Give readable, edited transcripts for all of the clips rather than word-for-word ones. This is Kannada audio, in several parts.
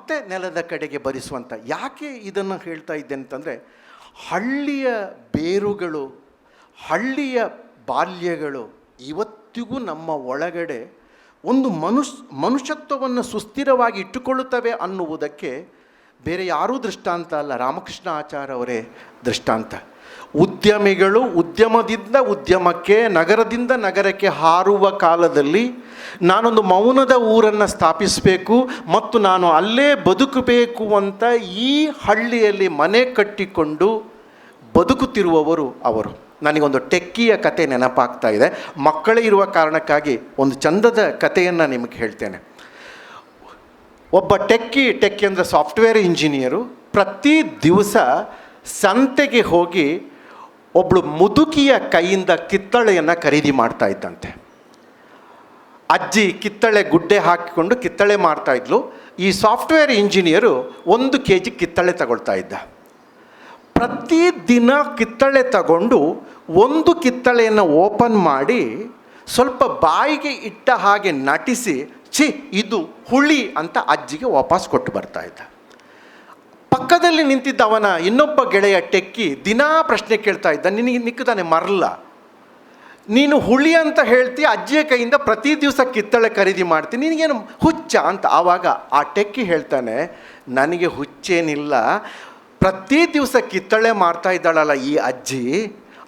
ಮತ್ತೆ ನೆಲದ ಕಡೆಗೆ ಬರಿಸುವಂಥ. ಯಾಕೆ ಇದನ್ನು ಹೇಳ್ತಾ ಇದ್ದೆ ಅಂತಂದರೆ, ಹಳ್ಳಿಯ ಬೇರುಗಳು, ಹಳ್ಳಿಯ ಬಾಲ್ಯಗಳು ಇವತ್ತಿಗೂ ನಮ್ಮ ಒಳಗಡೆ ಒಂದು ಮನುಷ್ಯತ್ವವನ್ನು ಸುಸ್ಥಿರವಾಗಿ ಇಟ್ಟುಕೊಳ್ಳುತ್ತವೆ ಅನ್ನುವುದಕ್ಕೆ ಬೇರೆ ಯಾರೂ ದೃಷ್ಟಾಂತ ಅಲ್ಲ, ರಾಮಕೃಷ್ಣ ಆಚಾರ್ಯ ಅವರೇ ದೃಷ್ಟಾಂತ. ಉದ್ಯಮಿಗಳು ಉದ್ಯಮದಿಂದ ಉದ್ಯಮಕ್ಕೆ, ನಗರದಿಂದ ನಗರಕ್ಕೆ ಹಾರುವ ಕಾಲದಲ್ಲಿ ನಾನೊಂದು ಮೌನದ ಊರನ್ನು ಸ್ಥಾಪಿಸಬೇಕು ಮತ್ತು ನಾನು ಅಲ್ಲೇ ಬದುಕಬೇಕು ಅಂತ ಈ ಹಳ್ಳಿಯಲ್ಲಿ ಮನೆ ಕಟ್ಟಿಕೊಂಡು ಬದುಕುತ್ತಿರುವವರು ಅವರು. ನನಗೊಂದು ಟೆಕ್ಕಿಯ ಕತೆ ನೆನಪಾಗ್ತಾ ಇದೆ. ಮಕ್ಕಳೇ ಇರುವ ಕಾರಣಕ್ಕಾಗಿ ಒಂದು ಚಂದದ ಕಥೆಯನ್ನು ನಿಮಗೆ ಹೇಳ್ತೇನೆ. ಒಬ್ಬ ಟೆಕ್ಕಿ ಅಂದರೆ ಸಾಫ್ಟ್ವೇರ್ ಇಂಜಿನಿಯರು ಪ್ರತಿ ದಿವಸ ಸಂತೆಗೆ ಹೋಗಿ ಒಬ್ಬಳು ಮುದುಕಿಯ ಕೈಯಿಂದ ಕಿತ್ತಳೆಯನ್ನು ಖರೀದಿ ಮಾಡ್ತಾ ಇದ್ದಂತೆ. ಅಜ್ಜಿ ಕಿತ್ತಳೆ ಗುಡ್ಡೆ ಹಾಕಿಕೊಂಡು ಕಿತ್ತಳೆ ಮಾಡ್ತಾಯಿದ್ಲು. ಈ ಸಾಫ್ಟ್ವೇರ್ ಇಂಜಿನಿಯರು 1 kg ಕಿತ್ತಳೆ ತಗೊಳ್ತಾ ಇದ್ದ. ಪ್ರತಿದಿನ ಕಿತ್ತಳೆ ತಗೊಂಡು ಒಂದು ಕಿತ್ತಳೆಯನ್ನು ಓಪನ್ ಮಾಡಿ ಸ್ವಲ್ಪ ಬಾಯಿಗೆ ಇಟ್ಟ ಹಾಗೆ ನಟಿಸಿ, ಇದು ಹುಳಿ ಅಂತ ಅಜ್ಜಿಗೆ ವಾಪಸ್ ಕೊಟ್ಟು ಬರ್ತಾ ಇದ್ದ. ಪಕ್ಕದಲ್ಲಿ ನಿಂತಿದ್ದವನ ಇನ್ನೊಬ್ಬ ಗೆಳೆಯ ಟೆಕ್ಕಿ ದಿನಾ ಪ್ರಶ್ನೆ ಕೇಳ್ತಾ ಇದ್ದ, ನಿನಗೆ ನಿಕ್ಕದಾನೆ ಮರಲ್ಲ, ನೀನು ಹುಳಿ ಅಂತ ಹೇಳ್ತೀಯ, ಅಜ್ಜಿಯ ಕೈಯಿಂದ ಪ್ರತಿ ದಿವಸ ಕಿತ್ತಳೆ ಖರೀದಿ ಮಾಡ್ತೀನಿ, ನಿನಗೇನು ಹುಚ್ಚ ಅಂತ. ಆವಾಗ ಆ ಟೆಕ್ಕಿ ಹೇಳ್ತಾನೆ, ನನಗೆ ಹುಚ್ಚೇನಿಲ್ಲ, ಪ್ರತಿ ದಿವಸ ಕಿತ್ತಳೆ ಮಾರ್ತಾ ಇದ್ದಾಳಲ್ಲ ಈ ಅಜ್ಜಿ,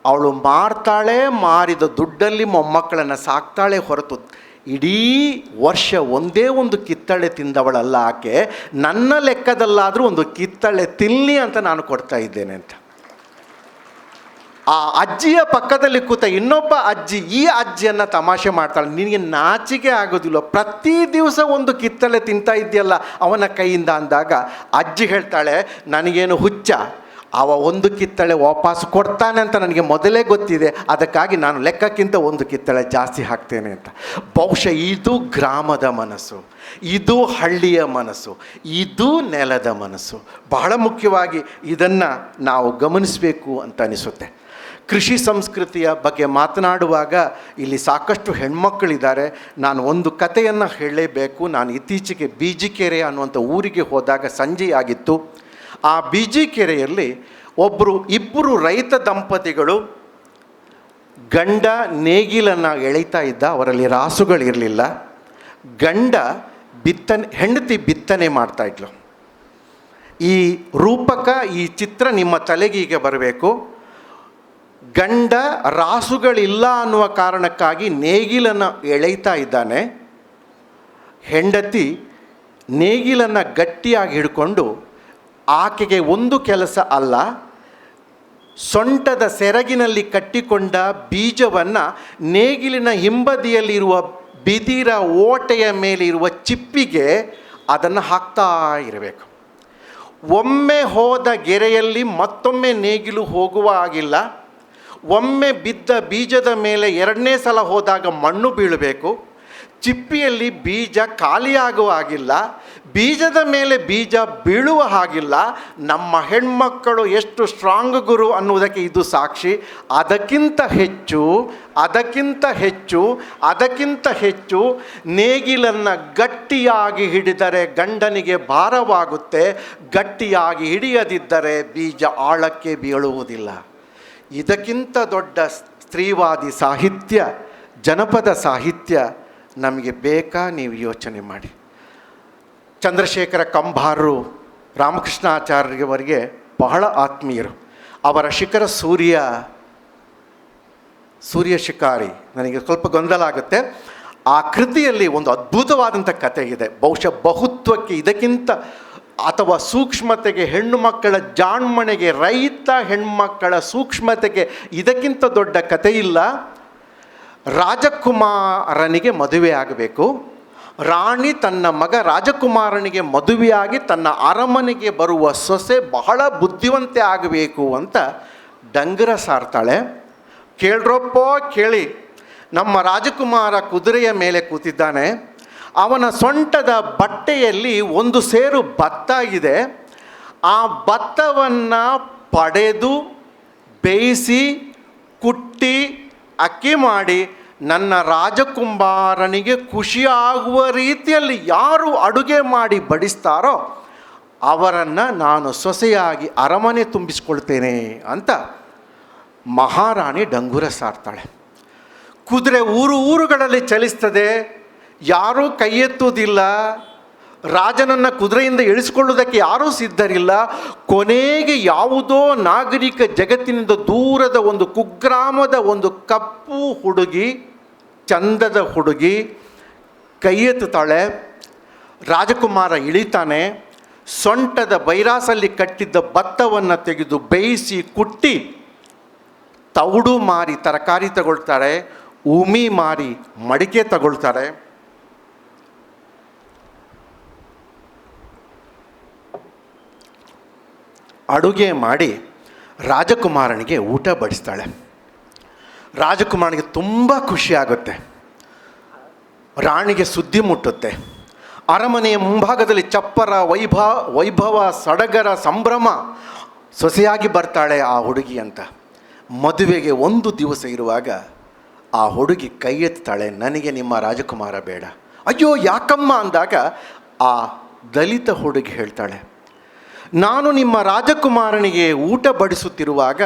ಅವಳು ಮಾರ್ತಾಳೆ, ಮಾರಿದ ದುಡ್ಡಲ್ಲಿ ಮೊಮ್ಮಕ್ಕಳನ್ನು ಸಾಕ್ತಾಳೆ ಹೊರತು ಇಡೀ ವರ್ಷ ಒಂದೇ ಒಂದು ಕಿತ್ತಳೆ ತಿಂದವಳಲ್ಲ ಆಕೆ. ನನ್ನ ಲೆಕ್ಕದಲ್ಲಾದರೂ ಒಂದು ಕಿತ್ತಳೆ ತಿನ್ನಿ ಅಂತ ನಾನು ಕೊಡ್ತಾ ಇದ್ದೇನೆ ಅಂತ. ಆ ಅಜ್ಜಿಯ ಪಕ್ಕದಲ್ಲಿ ಕೂತ ಇನ್ನೊಬ್ಬ ಅಜ್ಜಿ ಈ ಅಜ್ಜಿಯನ್ನು ತಮಾಷೆ ಮಾಡ್ತಾಳೆ, ನಿನಗೆ ನಾಚಿಕೆ ಆಗೋದಿಲ್ಲ, ಪ್ರತಿ ದಿವಸ ಒಂದು ಕಿತ್ತಳೆ ತಿಂತಾ ಇದೆಯಲ್ಲ ಅವನ ಕೈಯಿಂದ ಅಂದಾಗ ಅಜ್ಜಿ ಹೇಳ್ತಾಳೆ, ನನಗೇನು ಹುಚ್ಚ, ಅವ ಒಂದು ಕಿತ್ತಳೆ ವಾಪಸ್ ಕೊಡ್ತಾನೆ ಅಂತ ನನಗೆ ಮೊದಲೇ ಗೊತ್ತಿದೆ, ಅದಕ್ಕಾಗಿ ನಾನು ಲೆಕ್ಕಕ್ಕಿಂತ ಒಂದು ಕಿತ್ತಳೆ ಜಾಸ್ತಿ ಹಾಕ್ತೇನೆ ಅಂತ. ಬಹುಶಃ ಇದು ಗ್ರಾಮದ ಮನಸ್ಸು, ಇದು ಹಳ್ಳಿಯ ಮನಸ್ಸು, ಇದು ನೆಲದ ಮನಸ್ಸು. ಬಹಳ ಮುಖ್ಯವಾಗಿ ಇದನ್ನು ನಾವು ಗಮನಿಸಬೇಕು ಅಂತ ಅನಿಸುತ್ತೆ. ಕೃಷಿ ಸಂಸ್ಕೃತಿಯ ಬಗ್ಗೆ ಮಾತನಾಡುವಾಗ ಇಲ್ಲಿ ಸಾಕಷ್ಟು ಹೆಣ್ಮಕ್ಕಳಿದ್ದಾರೆ. ನಾನು ಒಂದು ಕಥೆಯನ್ನು ಹೇಳಲೇಬೇಕು. ನಾನು ಇತ್ತೀಚೆಗೆ ಬೀಜಿಕೆರೆ ಅನ್ನುವಂಥ ಊರಿಗೆ ಹೋದಾಗ ಸಂಜೆಯಾಗಿತ್ತು. ಆ ಬೀಜಿಕೆರೆಯಲ್ಲಿ ಇಬ್ಬರು ರೈತ ದಂಪತಿಗಳು ಗಂಡ ನೇಗಿಲನ್ನು ಎಳೀತಾ ಇದ್ದ. ಅವರಲ್ಲಿ ರಾಸುಗಳಿರಲಿಲ್ಲ. ಗಂಡ ಹೆಂಡತಿ ಬಿತ್ತನೆ ಮಾಡ್ತಾಯಿದ್ಲು. ಈ ರೂಪಕ, ಈ ಚಿತ್ರ ನಿಮ್ಮ ತಲೆಗೀಗೆ ಬರಬೇಕು. ಗಂಡ ರಾಸುಗಳಿಲ್ಲ ಅನ್ನುವ ಕಾರಣಕ್ಕಾಗಿ ನೇಗಿಲನ್ನು ಎಳೀತಾ ಇದ್ದಾನೆ. ಹೆಂಡತಿ ನೇಗಿಲನ್ನು ಗಟ್ಟಿಯಾಗಿ ಹಿಡ್ಕೊಂಡು, ಆಕೆಗೆ ಒಂದು ಕೆಲಸ ಅಲ್ಲ, ಸೊಂಟದ ಸೆರಗಿನಲ್ಲಿ ಕಟ್ಟಿಕೊಂಡ ಬೀಜವನ್ನು ನೇಗಿಲಿನ ಹಿಂಬದಿಯಲ್ಲಿರುವ ಬಿದಿರ ಓಟೆಯ ಮೇಲೆ ಇರುವ ಚಿಪ್ಪಿಗೆ ಅದನ್ನು ಹಾಕ್ತಾ ಇರಬೇಕು. ಒಮ್ಮೆ ಹೋದ ಗೆರೆಯಲ್ಲಿ ಮತ್ತೊಮ್ಮೆ ನೇಗಿಲು ಹೋಗುವ ಆಗಿಲ್ಲ. ಒಮ್ಮೆ ಬಿದ್ದ ಬೀಜದ ಮೇಲೆ 2ನೇ ಸಲ ಹೋದಾಗ ಮಣ್ಣು ಬೀಳಬೇಕು. ಚಿಪ್ಪಿಯಲ್ಲಿ ಬೀಜ ಖಾಲಿಯಾಗುವ ಹಾಗಿಲ್ಲ, ಬೀಜದ ಮೇಲೆ ಬೀಜ ಬೀಳುವ ಹಾಗಿಲ್ಲ. ನಮ್ಮ ಹೆಣ್ಮಕ್ಕಳು ಎಷ್ಟು ಸ್ಟ್ರಾಂಗ್ ಗುರು ಅನ್ನುವುದಕ್ಕೆ ಇದು ಸಾಕ್ಷಿ. ಅದಕ್ಕಿಂತ ಹೆಚ್ಚು ನೇಗಿಲನ್ನು ಗಟ್ಟಿಯಾಗಿ ಹಿಡಿದರೆ ಗಂಡನಿಗೆ ಭಾರವಾಗುತ್ತೆ, ಗಟ್ಟಿಯಾಗಿ ಹಿಡಿಯದಿದ್ದರೆ ಬೀಜ ಆಳಕ್ಕೆ ಬೀಳುವುದಿಲ್ಲ. ಇದಕ್ಕಿಂತ ದೊಡ್ಡ ಸ್ತ್ರೀವಾದಿ ಸಾಹಿತ್ಯ, ಜನಪದ ಸಾಹಿತ್ಯ ನಮಗೆ ಬೇಕಾ? ನೀವು ಯೋಚನೆ ಮಾಡಿ. ಚಂದ್ರಶೇಖರ ಕಂಬಾರರು ರಾಮಕೃಷ್ಣಾಚಾರ್ಯವರಿಗೆ ಬಹಳ ಆತ್ಮೀಯರು. ಅವರ ಶಿಖರ ಸೂರ್ಯ ಶಿಕಾರಿ, ನನಗೆ ಸ್ವಲ್ಪ ಗೊಂದಲ ಆಗುತ್ತೆ. ಆ ಕೃತಿಯಲ್ಲಿ ಒಂದು ಅದ್ಭುತವಾದಂಥ ಕಥೆ ಇದೆ. ಬಹುಶಃ ಬಹುತ್ವಕ್ಕೆ ಇದಕ್ಕಿಂತ ಅಥವಾ ಸೂಕ್ಷ್ಮತೆಗೆ, ಹೆಣ್ಣು ಮಕ್ಕಳ ಜಾಣ್ಮಣೆಗೆ, ರೈತ ಹೆಣ್ಮಕ್ಕಳ ಸೂಕ್ಷ್ಮತೆಗೆ ಇದಕ್ಕಿಂತ ದೊಡ್ಡ ಕಥೆ ಇಲ್ಲ. ರಾಜಕುಮಾರನಿಗೆ ಮದುವೆ ಆಗಬೇಕು. ರಾಣಿ ತನ್ನ ಮಗ ರಾಜಕುಮಾರನಿಗೆ ಮದುವೆಯಾಗಿ ತನ್ನ ಅರಮನೆಗೆ ಬರುವ ಸೊಸೆ ಬಹಳ ಬುದ್ಧಿವಂತೆ ಆಗಬೇಕು ಅಂತ ಡಂಗರ ಸಾರ್ತಾಳೆ. ಕೇಳ್ರಪ್ಪೋ ಕೇಳಿ, ನಮ್ಮ ರಾಜಕುಮಾರ ಕುದುರೆಯ ಮೇಲೆ ಕೂತಿದ್ದಾನೆ. ಅವನ ಸೊಂಟದ ಬಟ್ಟೆಯಲ್ಲಿ 1 ಸೇರು ಭತ್ತ ಇದೆ. ಆ ಭತ್ತವನ್ನು ಪಡೆದು ಬೇಯಿಸಿ ಕುಟ್ಟಿ ಅಕ್ಕಿ ಮಾಡಿ ನನ್ನ ರಾಜಕುಮಾರನಿಗೆ ಖುಷಿಯಾಗುವ ರೀತಿಯಲ್ಲಿ ಯಾರು ಅಡುಗೆ ಮಾಡಿ ಬಡಿಸ್ತಾರೋ ಅವರನ್ನು ನಾನು ಸೊಸೆಯಾಗಿ ಅರಮನೆ ತುಂಬಿಸ್ಕೊಳ್ತೇನೆ ಅಂತ ಮಹಾರಾಣಿ ಡಂಗುರ ಸಾರ್ತಾಳೆ. ಕುದುರೆ ಊರುಗಳಲ್ಲಿ ಚಲಿಸ್ತದೆ, ಯಾರೂ ಕೈ ಎತ್ತುವುದಿಲ್ಲ, ರಾಜನನ್ನು ಕುದುರೆಯಿಂದ ಇಳಿಸಿಕೊಳ್ಳುವುದಕ್ಕೆ ಯಾರೂ ಸಿದ್ಧರಿಲ್ಲ. ಕೊನೆಗೆ ಯಾವುದೋ ನಾಗರಿಕ ಜಗತ್ತಿನಿಂದ ದೂರದ ಒಂದು ಕುಗ್ರಾಮದ ಒಂದು ಕಪ್ಪು ಹುಡುಗಿ, ಚಂದದ ಹುಡುಗಿ ಕೈ ಎತ್ತುತ್ತಾಳೆ. ರಾಜಕುಮಾರ ಇಳಿತಾನೆ. ಸೊಂಟದ ಬೈರಾಸಲ್ಲಿ ಕಟ್ಟಿದ್ದ ಭತ್ತವನ್ನು ತೆಗೆದು ಬೇಯಿಸಿ ಕುಟ್ಟಿ ತೌಡು ಮಾರಿ ತರಕಾರಿ ತಗೊಳ್ತಾರೆ, ಉಮಿ ಮಾರಿ ಮಡಿಕೆ ತಗೊಳ್ತಾರೆ. ಅಡುಗೆ ಮಾಡಿ ರಾಜಕುಮಾರನಿಗೆ ಊಟ ಬಡಿಸ್ತಾಳೆ. ರಾಜಕುಮಾರನಿಗೆ ತುಂಬ ಖುಷಿಯಾಗುತ್ತೆ. ರಾಣಿಗೆ ಸುದ್ದಿ ಮುಟ್ಟುತ್ತೆ. ಅರಮನೆಯ ಮುಂಭಾಗದಲ್ಲಿ ಚಪ್ಪರ, ವೈಭವ, ಸಡಗರ, ಸಂಭ್ರಮ. ಸೊಸೆಯಾಗಿ ಬರ್ತಾಳೆ ಆ ಹುಡುಗಿ ಅಂತ. ಮದುವೆಗೆ ಒಂದು ದಿವಸ ಇರುವಾಗ ಆ ಹುಡುಗಿ ಕೈ ಎತ್ತಾಳೆ, ನನಗೆ ನಿಮ್ಮ ರಾಜಕುಮಾರ ಬೇಡ. ಅಯ್ಯೋ ಯಾಕಮ್ಮ ಅಂದಾಗ ಆ ದಲಿತ ಹುಡುಗಿ ಹೇಳ್ತಾಳೆ, ನಾನು ನಿಮ್ಮ ರಾಜಕುಮಾರನಿಗೆ ಊಟ ಬಡಿಸುತ್ತಿರುವಾಗ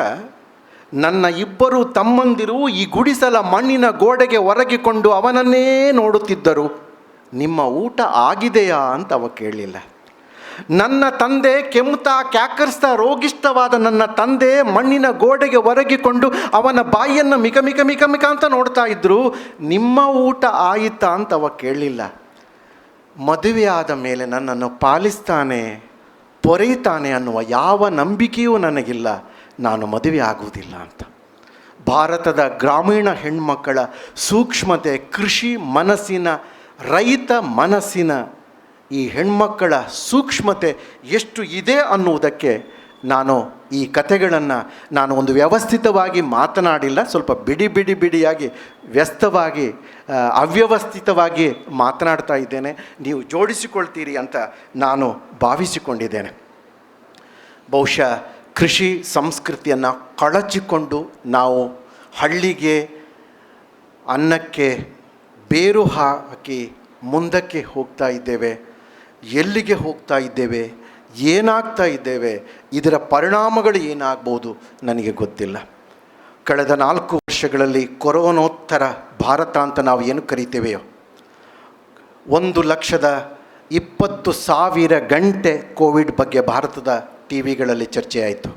ನನ್ನ ಇಬ್ಬರು ತಮ್ಮಂದಿರು ಈ ಗುಡಿಸಲ ಮಣ್ಣಿನ ಗೋಡೆಗೆ ಒರಗಿಕೊಂಡು ಅವನನ್ನೇ ನೋಡುತ್ತಿದ್ದರು. ನಿಮ್ಮ ಊಟ ಆಗಿದೆಯಾ ಅಂತ ಅವ ಕೇಳಲಿಲ್ಲ. ನನ್ನ ತಂದೆ ಕೆಮ್ತಾ ಕ್ಯಾಕರಿಸ್ತಾ ರೋಗಿಷ್ಠವಾದ ನನ್ನ ತಂದೆ ಮಣ್ಣಿನ ಗೋಡೆಗೆ ಒರಗಿಕೊಂಡು ಅವನ ಬಾಯಿಯನ್ನು ಮಿಕ ಮಿಕ ಮಿಕ ಮಿಕ ಅಂತ ನೋಡ್ತಾ ಇದ್ದರು. ನಿಮ್ಮ ಊಟ ಆಯಿತಾ ಅಂತ ಅವ ಕೇಳಲಿಲ್ಲ. ಮದುವೆ ಆದ ಮೇಲೆ ನನ್ನನ್ನು ಪಾಲಿಸ್ತಾನೆ, ಪೊರೆಯುತ್ತಾನೆ ಅನ್ನುವ ಯಾವ ನಂಬಿಕೆಯೂ ನನಗಿಲ್ಲ, ನಾನು ಮದುವೆ ಆಗುವುದಿಲ್ಲ ಅಂತ. ಭಾರತದ ಗ್ರಾಮೀಣ ಹೆಣ್ಮಕ್ಕಳ ಸೂಕ್ಷ್ಮತೆ, ಕೃಷಿ ಮನಸ್ಸಿನ, ರೈತ ಮನಸ್ಸಿನ ಈ ಹೆಣ್ಮಕ್ಕಳ ಸೂಕ್ಷ್ಮತೆ ಎಷ್ಟು ಇದೆ ಅನ್ನುವುದಕ್ಕೆ ನಾನು ಈ ಕಥೆಗಳನ್ನು ನಾನು ಒಂದು ವ್ಯವಸ್ಥಿತವಾಗಿ ಮಾತನಾಡಿಲ್ಲ, ಸ್ವಲ್ಪ ಬಿಡಿಯಾಗಿ ವ್ಯಸ್ತವಾಗಿ ಅವ್ಯವಸ್ಥಿತವಾಗಿ ಮಾತನಾಡ್ತಾ ಇದ್ದೇನೆ. ನೀವು ಜೋಡಿಸಿಕೊಳ್ತೀರಿ ಅಂತ ನಾನು ಭಾವಿಸಿಕೊಂಡಿದ್ದೇನೆ. ಬಹುಶಃ ಕೃಷಿ ಸಂಸ್ಕೃತಿಯನ್ನು ಕಳಚಿಕೊಂಡು ನಾವು ಹಳ್ಳಿಗೆ, ಅನ್ನಕ್ಕೆ ಬೇರು ಹಾಕಿ ಮುಂದಕ್ಕೆ ಹೋಗ್ತಾ ಇದ್ದೇವೆ. ಎಲ್ಲಿಗೆ ಹೋಗ್ತಾ ಇದ್ದೇವೆ, ಏನಾಗ್ತಾ ಇದ್ದೇವೆ, ಇದರ ಪರಿಣಾಮಗಳು ಏನಾಗ್ಬೋದು ನನಗೆ ಗೊತ್ತಿಲ್ಲ. ಕಳೆದ 4 ವರ್ಷಗಳಲ್ಲಿ ಕೊರೋನೋತ್ತರ ಭಾರತ ಅಂತ ನಾವು ಏನು ಕರಿತೇವೆಯೋ, 1,20,000 ಗಂಟೆ ಕೋವಿಡ್ ಬಗ್ಗೆ ಭಾರತದ ಟಿ ವಿಗಳಲ್ಲಿ ಚರ್ಚೆ ಆಯಿತು.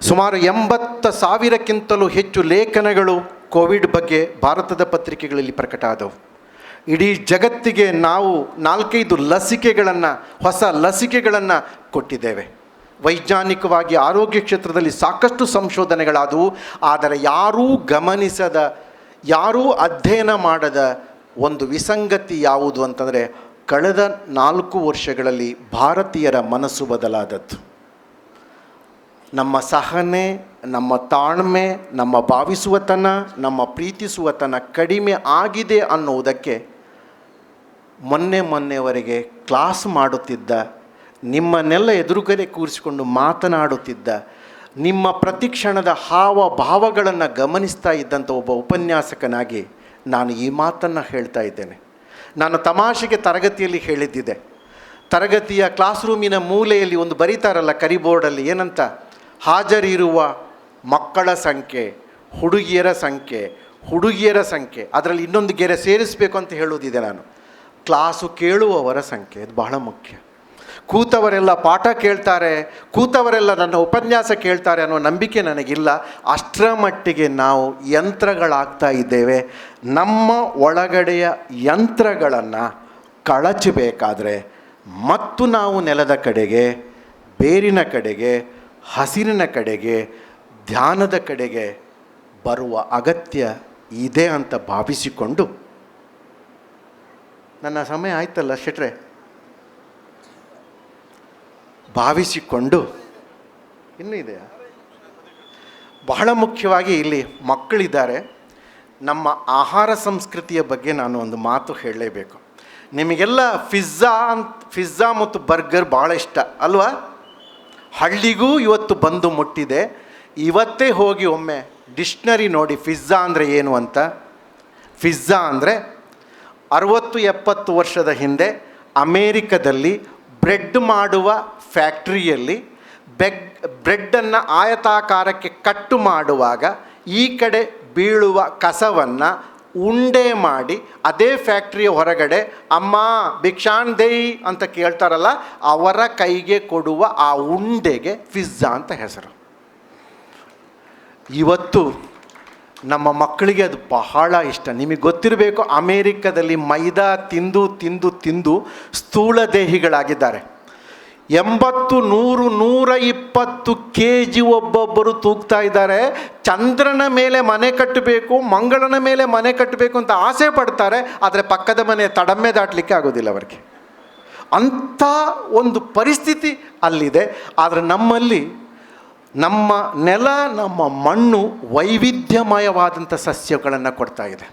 ಸುಮಾರು 80,000ಕ್ಕಿಂತಲೂ ಹೆಚ್ಚು ಲೇಖನಗಳು ಕೋವಿಡ್ ಬಗ್ಗೆ ಭಾರತದ ಪತ್ರಿಕೆಗಳಲ್ಲಿ ಪ್ರಕಟ ಆದವು. ಇಡೀ ಜಗತ್ತಿಗೆ ನಾವು 4-5 ಲಸಿಕೆಗಳನ್ನು, ಹೊಸ ಲಸಿಕೆಗಳನ್ನು ಕೊಟ್ಟಿದ್ದೇವೆ. ವೈಜ್ಞಾನಿಕವಾಗಿ ಆರೋಗ್ಯ ಕ್ಷೇತ್ರದಲ್ಲಿ ಸಾಕಷ್ಟು ಸಂಶೋಧನೆಗಳಾದವು. ಆದರೆ ಯಾರೂ ಗಮನಿಸದ, ಯಾರೂ ಅಧ್ಯಯನ ಮಾಡದ ಒಂದು ವಿಸಂಗತಿ ಯಾವುದು ಅಂತಂದರೆ, ಕಳೆದ 4 ವರ್ಷಗಳಲ್ಲಿ ಭಾರತೀಯರ ಮನಸ್ಸು ಬದಲಾದದ್ದು. ನಮ್ಮ ಸಹನೆ, ನಮ್ಮ ತಾಳ್ಮೆ, ನಮ್ಮ ಭಾವಿಸುವತನ, ನಮ್ಮ ಪ್ರೀತಿಸುವತನ ಕಡಿಮೆ ಆಗಿದೆ ಅನ್ನುವುದಕ್ಕೆ ಮೊನ್ನೆವರೆಗೆ ಕ್ಲಾಸ್ ಮಾಡುತ್ತಿದ್ದ, ನಿಮ್ಮನ್ನೆಲ್ಲ ಎದುರುಗಡೆ ಕೂರಿಸಿಕೊಂಡು ಮಾತನಾಡುತ್ತಿದ್ದ, ನಿಮ್ಮ ಪ್ರತಿಕ್ಷಣದ ಹಾವಭಾವಗಳನ್ನು ಗಮನಿಸ್ತಾ ಇದ್ದಂಥ ಒಬ್ಬ ಉಪನ್ಯಾಸಕನಾಗಿ ನಾನು ಈ ಮಾತನ್ನು ಹೇಳ್ತಾ ಇದ್ದೇನೆ. ನಾನು ತಮಾಷೆಗೆ ತರಗತಿಯಲ್ಲಿ ಹೇಳಿದ್ದಿದೆ. ತರಗತಿಯ ಕ್ಲಾಸ್ ರೂಮಿನ ಮೂಲೆಯಲ್ಲಿ ಒಂದು ಬರೀತಾರಲ್ಲ ಕರಿಬೋರ್ಡಲ್ಲಿ, ಏನಂತ, ಹಾಜರಿರುವ ಮಕ್ಕಳ ಸಂಖ್ಯೆ, ಹುಡುಗಿಯರ ಸಂಖ್ಯೆ, ಅದರಲ್ಲಿ ಇನ್ನೊಂದು ಗೆರೆ ಸೇರಿಸಬೇಕು ಅಂತ ಹೇಳುವುದಿದೆ. ನಾನು ಕ್ಲಾಸು ಕೇಳುವವರ ಸಂಖ್ಯೆ, ಇದು ಬಹಳ ಮುಖ್ಯ. ಕೂತವರೆಲ್ಲ ಪಾಠ ಕೇಳ್ತಾರೆ, ಕೂತವರೆಲ್ಲ ನನ್ನ ಉಪನ್ಯಾಸ ಕೇಳ್ತಾರೆ ಅನ್ನೋ ನಂಬಿಕೆ ನನಗಿಲ್ಲ. ಅಷ್ಟರ ಮಟ್ಟಿಗೆ ನಾವು ಯಂತ್ರಗಳಾಗ್ತಾ ಇದ್ದೇವೆ. ನಮ್ಮ ಒಳಗಡೆಯ ಯಂತ್ರಗಳನ್ನು ಕಳಚಬೇಕಾದ್ರೆ ಮತ್ತು ನಾವು ನೆಲದ ಕಡೆಗೆ, ಬೇರಿನ ಕಡೆಗೆ, ಹಸಿರಿನ ಕಡೆಗೆ, ಧ್ಯಾನದ ಕಡೆಗೆ ಬರುವ ಅಗತ್ಯ ಇದೆ ಅಂತ ಭಾವಿಸಿಕೊಂಡು, ನನ್ನ ಸಮಯ ಆಯ್ತಲ್ಲ ಶೆಟ್ರೆ, ಭಾವಿಸಿಕೊಂಡು ಇನ್ನೂ ಇದೆಯಾ? ಬಹಳ ಮುಖ್ಯವಾಗಿ ಇಲ್ಲಿ ಮಕ್ಕಳಿದ್ದಾರೆ. ನಮ್ಮ ಆಹಾರ ಸಂಸ್ಕೃತಿಯ ಬಗ್ಗೆ ನಾನು ಒಂದು ಮಾತು ಹೇಳಲೇಬೇಕು. ನಿಮಗೆಲ್ಲ ಪಿಜ್ಜಾ ಮತ್ತು ಬರ್ಗರ್ ಭಾಳ ಇಷ್ಟ ಅಲ್ವಾ? ಹಳ್ಳಿಗೂ ಇವತ್ತು ಬಂದು ಮುಟ್ಟಿದೆ. ಇವತ್ತೇ ಹೋಗಿ ಒಮ್ಮೆ ಡಿಕ್ಷನರಿ ನೋಡಿ ಪಿಜ್ಜಾ ಅಂದರೆ ಏನು ಅಂತ. ಪಿಜ್ಜಾ ಅಂದರೆ 60-70 ವರ್ಷದ ಹಿಂದೆ ಅಮೇರಿಕದಲ್ಲಿ ಬ್ರೆಡ್ ಮಾಡುವ ಫ್ಯಾಕ್ಟ್ರಿಯಲ್ಲಿ ಬ್ರೆಡ್ಡನ್ನು ಆಯತಾಕಾರಕ್ಕೆ ಕಟ್ಟು ಮಾಡುವಾಗ ಈ ಕಡೆ ಬೀಳುವ ಕಸವನ್ನು ಉಂಡೆ ಮಾಡಿ ಅದೇ ಫ್ಯಾಕ್ಟ್ರಿಯ ಹೊರಗಡೆ ಅಮ್ಮ ಭಿಕ್ಷಾನ್ ದೇಯಿ ಅಂತ ಕೇಳ್ತಾರಲ್ಲ, ಅವರ ಕೈಗೆ ಕೊಡುವ ಆ ಉಂಡೆಗೆ ಪಿಜ್ಜಾ ಅಂತ ಹೆಸರು. ಇವತ್ತು ನಮ್ಮ ಮಕ್ಕಳಿಗೆ ಅದು ಬಹಳ ಇಷ್ಟ. ನಿಮಗೆ ಗೊತ್ತಿರಬೇಕು, ಅಮೇರಿಕದಲ್ಲಿ ಮೈದಾ ತಿಂದು ತಿಂದು ತಿಂದು ಸ್ಥೂಲ ದೇಹಿಗಳಾಗಿದ್ದಾರೆ. 80, 100, 120 kg ಒಬ್ಬೊಬ್ಬರು ತೂಗ್ತಾ ಇದ್ದಾರೆ. ಚಂದ್ರನ ಮೇಲೆ ಮನೆ ಕಟ್ಟಬೇಕು, ಮಂಗಳನ ಮೇಲೆ ಮನೆ ಕಟ್ಟಬೇಕು ಅಂತ ಆಸೆ ಪಡ್ತಾರೆ. ಆದರೆ ಪಕ್ಕದ ಮನೆ ತಡಮ್ಮೆ ದಾಟಲಿಕ್ಕೆ ಆಗೋದಿಲ್ಲ ಅವರಿಗೆ. ಅಂಥ ಒಂದು ಪರಿಸ್ಥಿತಿ ಅಲ್ಲಿದೆ. ಆದರೆ ನಮ್ಮಲ್ಲಿ ನಮ್ಮ ನೆಲ, ನಮ್ಮ ಮಣ್ಣು ವೈವಿಧ್ಯಮಯವಾದಂಥ ಸಸ್ಯಗಳನ್ನು ಕೊಡ್ತಾ ಇದೆ.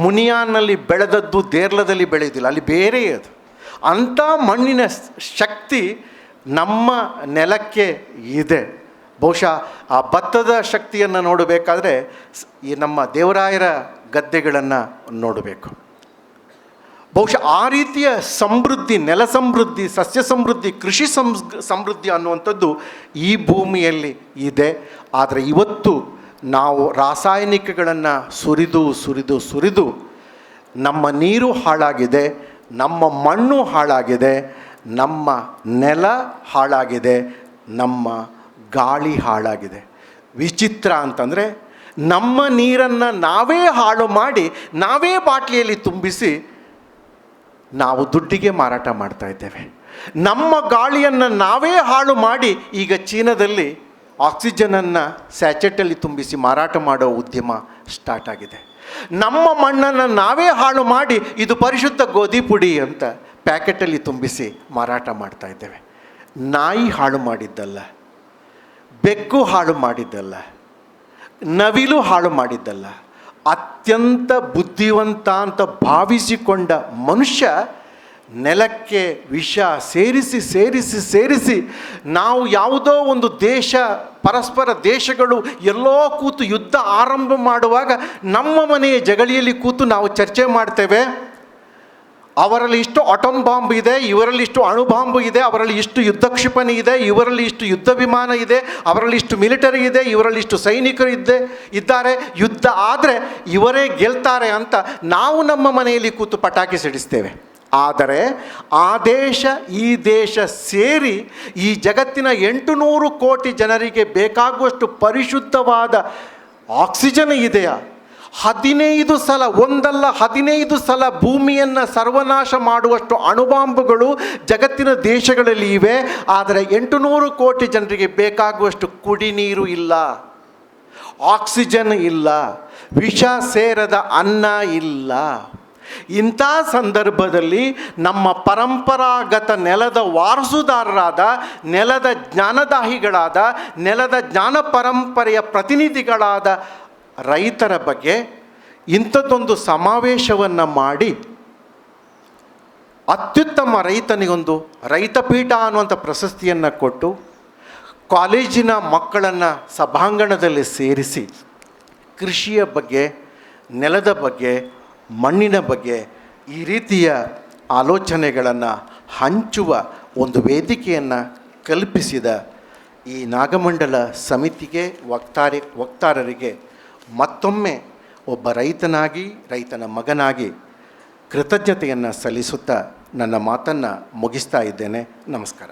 ಮುನಿಯಾನಲ್ಲಿ ಬೆಳೆದದ್ದು ದೇರ್ಲದಲ್ಲಿ ಬೆಳೆಯೋದಿಲ್ಲ, ಅಲ್ಲಿ ಬೇರೆ ಅದು. ಅಂಥ ಮಣ್ಣಿನ ಶಕ್ತಿ ನಮ್ಮ ನೆಲಕ್ಕೆ ಇದೆ. ಬಹುಶಃ ಆ ಭತ್ತದ ಶಕ್ತಿಯನ್ನು ನೋಡಬೇಕಾದ್ರೆ ಈ ನಮ್ಮ ದೇವರಾಯರ ಗದ್ದೆಗಳನ್ನು ನೋಡಬೇಕು. ಬಹುಶಃ ಆ ರೀತಿಯ ಸಮೃದ್ಧಿ, ನೆಲ ಸಮೃದ್ಧಿ, ಸಸ್ಯ ಸಮೃದ್ಧಿ, ಕೃಷಿ ಸಮೃದ್ಧಿ ಅನ್ನುವಂಥದ್ದು ಈ ಭೂಮಿಯಲ್ಲಿ ಇದೆ. ಆದರೆ ಇವತ್ತು ನಾವು ರಾಸಾಯನಿಕಗಳನ್ನು ಸುರಿದು ಸುರಿದು ಸುರಿದು ನಮ್ಮ ನೀರು ಹಾಳಾಗಿದೆ, ನಮ್ಮ ಮಣ್ಣು ಹಾಳಾಗಿದೆ, ನಮ್ಮ ನೆಲ ಹಾಳಾಗಿದೆ, ನಮ್ಮ ಗಾಳಿ ಹಾಳಾಗಿದೆ. ವಿಚಿತ್ರ ಅಂತಂದರೆ ನಮ್ಮ ನೀರನ್ನು ನಾವೇ ಹಾಳು ಮಾಡಿ ನಾವೇ ಬಾಟ್ಲಿಯಲ್ಲಿ ತುಂಬಿಸಿ ನಾವು ದುಡ್ಡಿಗೆ ಮಾರಾಟ ಮಾಡ್ತಾ ಇದ್ದೇವೆ. ನಮ್ಮ ಗಾಳಿಯನ್ನು ನಾವೇ ಹಾಳು ಮಾಡಿ ಈಗ ಚೀನಾದಲ್ಲಿ ಆಕ್ಸಿಜನನ್ನು ಸ್ಯಾಚೆಟಲ್ಲಿ ತುಂಬಿಸಿ ಮಾರಾಟ ಮಾಡೋ ಉದ್ಯಮ ಸ್ಟಾರ್ಟ್ ಆಗಿದೆ. ನಮ್ಮ ಮಣ್ಣನ್ನು ನಾವೇ ಹಾಳು ಮಾಡಿ ಇದು ಪರಿಶುದ್ಧ ಗೋಧಿ ಪುಡಿ ಅಂತ ಪ್ಯಾಕೆಟಲ್ಲಿ ತುಂಬಿಸಿ ಮಾರಾಟ ಮಾಡ್ತಾ ಇದ್ದೇವೆ. ನಾಯಿ ಹಾಳು ಮಾಡಿದ್ದಲ್ಲ, ಬೆಕ್ಕು ಹಾಳು ಮಾಡಿದ್ದಲ್ಲ, ನವಿಲು ಹಾಳು ಮಾಡಿದ್ದಲ್ಲ, ಅತ್ಯಂತ ಬುದ್ಧಿವಂತ ಅಂತ ಭಾವಿಸಿಕೊಂಡ ಮನುಷ್ಯ ನೆಲಕ್ಕೆ ವಿಷ ಸೇರಿಸಿ ಸೇರಿಸಿ ಸೇರಿಸಿ ನಾವು ಯಾವುದೋ ಒಂದು ದೇಶ, ಪರಸ್ಪರ ದೇಶಗಳು ಎಲ್ಲೋ ಕೂತು ಯುದ್ಧ ಆರಂಭ ಮಾಡುವಾಗ ನಮ್ಮ ಮನೆಯ ಜಗಳಿಯಲ್ಲಿ ಕೂತು ನಾವು ಚರ್ಚೆ ಮಾಡ್ತೇವೆ. ಅವರಲ್ಲಿ ಇಷ್ಟು ಅಟೋಮ್ ಬಾಂಬ್ ಇದೆ, ಇವರಲ್ಲಿ ಇಷ್ಟು ಅಣು ಬಾಂಬ್ ಇದೆ, ಅವರಲ್ಲಿ ಇಷ್ಟು ಯುದ್ಧ ಕ್ಷಿಪಣಿ ಇದೆ, ಇವರಲ್ಲಿ ಇಷ್ಟು ಯುದ್ಧ ವಿಮಾನ ಇದೆ, ಅವರಲ್ಲಿ ಇಷ್ಟು ಮಿಲಿಟರಿ ಇದೆ, ಇವರಲ್ಲಿ ಇಷ್ಟು ಸೈನಿಕರು ಇದ್ದಾರೆ, ಯುದ್ಧ ಆದರೆ ಇವರೇ ಗೆಲ್ತಾರೆ ಅಂತ ನಾವು ನಮ್ಮ ಮನೆಯಲ್ಲಿ ಕೂತು ಪಟಾಕಿ ಸಿಡಿಸ್ತೇವೆ. ಆದರೆ ಆ ದೇಶ ಈ ದೇಶ ಸೇರಿ ಈ ಜಗತ್ತಿನ 800 ಕೋಟಿ ಜನರಿಗೆ ಬೇಕಾಗುವಷ್ಟು ಪರಿಶುದ್ಧವಾದ ಆಕ್ಸಿಜನ್ ಇದೆಯಾ? 15 ಸಲ, ಒಂದಲ್ಲ 15 ಸಲ ಭೂಮಿಯನ್ನು ಸರ್ವನಾಶ ಮಾಡುವಷ್ಟು ಅಣುಬಾಂಬುಗಳು ಜಗತ್ತಿನ ದೇಶಗಳಲ್ಲಿ ಇವೆ. ಆದರೆ 800 ಕೋಟಿ ಜನರಿಗೆ ಬೇಕಾಗುವಷ್ಟು ಕುಡಿನೀರು ಇಲ್ಲ, ಆಕ್ಸಿಜನ್ ಇಲ್ಲ, ವಿಷ ಸೇರದ ಅನ್ನ ಇಲ್ಲ. ಇಂಥ ಸಂದರ್ಭದಲ್ಲಿ ನಮ್ಮ ಪರಂಪರಾಗತ ನೆಲದ ವಾರಸುದಾರರಾದ, ನೆಲದ ಜ್ಞಾನದಾಹಿಗಳಾದ, ನೆಲದ ಜ್ಞಾನ ಪರಂಪರೆಯ ಪ್ರತಿನಿಧಿಗಳಾದ ರೈತರ ಬಗ್ಗೆ ಇಂಥದ್ದೊಂದು ಸಮಾವೇಶವನ್ನು ಮಾಡಿ ಅತ್ಯುತ್ತಮ ರೈತನಿಗೊಂದು ರೈತಪೀಠ ಅನ್ನುವಂಥ ಪ್ರಶಸ್ತಿಯನ್ನು ಕೊಟ್ಟು ಕಾಲೇಜಿನ ಮಕ್ಕಳನ್ನು ಸಭಾಂಗಣದಲ್ಲಿ ಸೇರಿಸಿ ಕೃಷಿಯ ಬಗ್ಗೆ, ನೆಲದ ಬಗ್ಗೆ, ಮಣ್ಣಿನ ಬಗ್ಗೆ ಈ ರೀತಿಯ ಆಲೋಚನೆಗಳನ್ನು ಹಂಚುವ ಒಂದು ವೇದಿಕೆಯನ್ನು ಕಲ್ಪಿಸಿದ ಈ ನಾಗಮಂಡಲ ಸಮಿತಿಗೆ, ವಕ್ತಾರರಿಗೆ ಮತ್ತೊಮ್ಮೆ ಒಬ್ಬ ರೈತನಾಗಿ, ರೈತನ ಮಗನಾಗಿ ಕೃತಜ್ಞತೆಯನ್ನು ಸಲ್ಲಿಸುತ್ತಾ ನನ್ನ ಮಾತನ್ನು ಮುಗಿಸ್ತಾ ಇದ್ದೇನೆ. ನಮಸ್ಕಾರ.